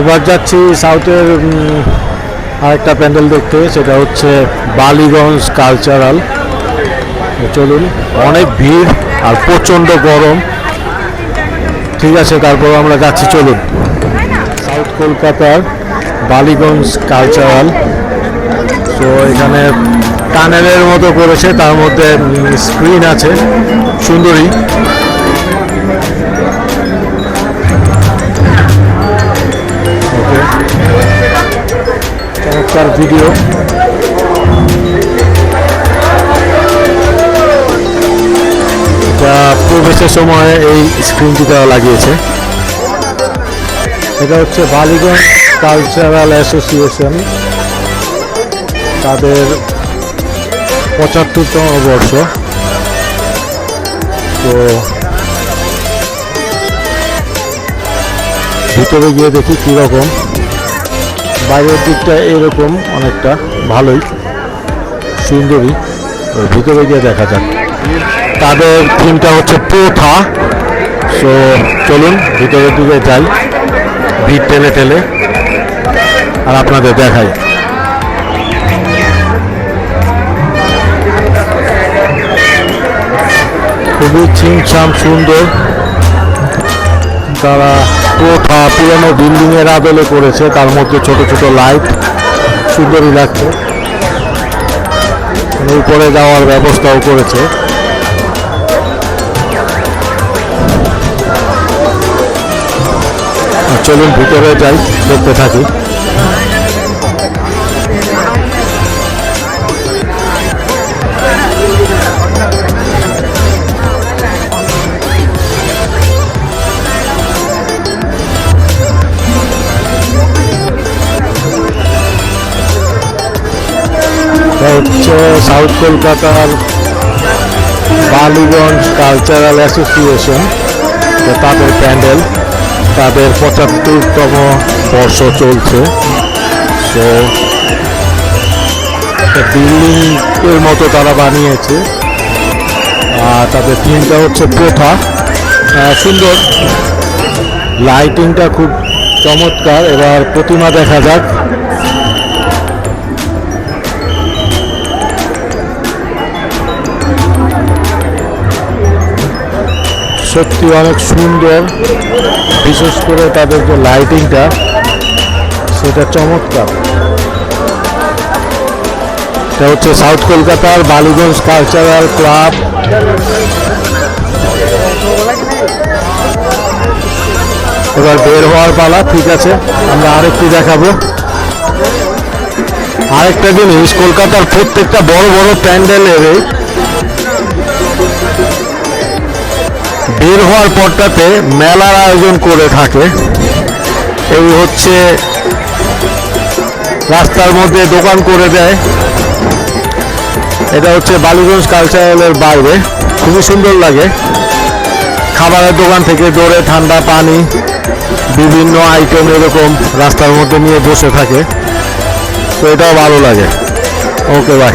এবার যাচ্ছি সাউথের আরেকটা প্যান্ডেল দেখতে, সেটা হচ্ছে বালিগঞ্জ কালচারাল। চলুন, অনেক ভিড় আর প্রচণ্ড গরম। ঠিক আছে, তারপর আমরা যাচ্ছি, চলুন। সাউথ কলকাতার বালিগঞ্জ কালচারাল। তো এখানে টানেলের মতো করেছে, তার মধ্যে স্ক্রিন আছে, সুন্দরী। ওকে, চমৎকার ভিডিও। এটা প্রবেশের সময় এই স্ক্রিনটি তারা লাগিয়েছে। এটা হচ্ছে বালিগঞ্জ কালচারাল অ্যাসোসিয়েশন, তাদের ৭৫তম বর্ষ। তো ভিতরে গিয়ে দেখি কীরকম। বাইরের দিকটা এরকম অনেকটা ভালোই সুন্দরী, ভিতরে গিয়ে দেখা যাক। তাদের থিমটা হচ্ছে প্রথা। সো চলুন ভিতরের দিকে যাই, ভিড় টেলে টেলে, আর আপনাদের দেখাই। খুবই ছিমছাম সুন্দর। তারা প্রথা পুরনো বিল্ডিংয়ের আদলে করেছে, তার মধ্যে ছোট ছোট লাইট, সুন্দরই লাগছে। উপরে যাওয়ার ব্যবস্থাও করেছে। চলুন ভিতরে যাই, দেখতে থাকি। হচ্ছে সাউথ কলকাতার বালিগঞ্জ কালচারাল অ্যাসোসিয়েশন, তাদের প্যান্ডেল, তাদের ৭৫তম বর্ষ চলছে। তো বিল্ডিং এর মতো তারা বানিয়েছে, আর তাদের থিমটা হচ্ছে প্রথা। সুন্দর, লাইটিংটা খুব চমৎকার। এবার প্রতিমা দেখা যাক। সত্যি অনেক সুন্দর, বিশেষ করে তাদের যে লাইটিংটা, সেটা চমৎকার। এটা হচ্ছে সাউথ কলকাতার বালিগঞ্জ কালচারাল ক্লাব। এবার বের হওয়ার পালা। ঠিক আছে, আমরা আরেকটি দেখাবো। আরেকটা জিনিস, কলকাতার প্রত্যেকটা বড় বড় প্যান্ডেলের বের হওয়ার পরটাতে মেলার আয়োজন করে থাকে। এই হচ্ছে রাস্তার মধ্যে দোকান করে দেয়। এটা হচ্ছে বালিগঞ্জ কালচারালের বাইরে, খুবই সুন্দর লাগে। খাবারের দোকান থেকে দৌড়ে ঠান্ডা পানি, বিভিন্ন আইটেম এরকম রাস্তার মধ্যে নিয়ে বসে থাকে। তো এটাও ভালো লাগে। ওকে, বাই।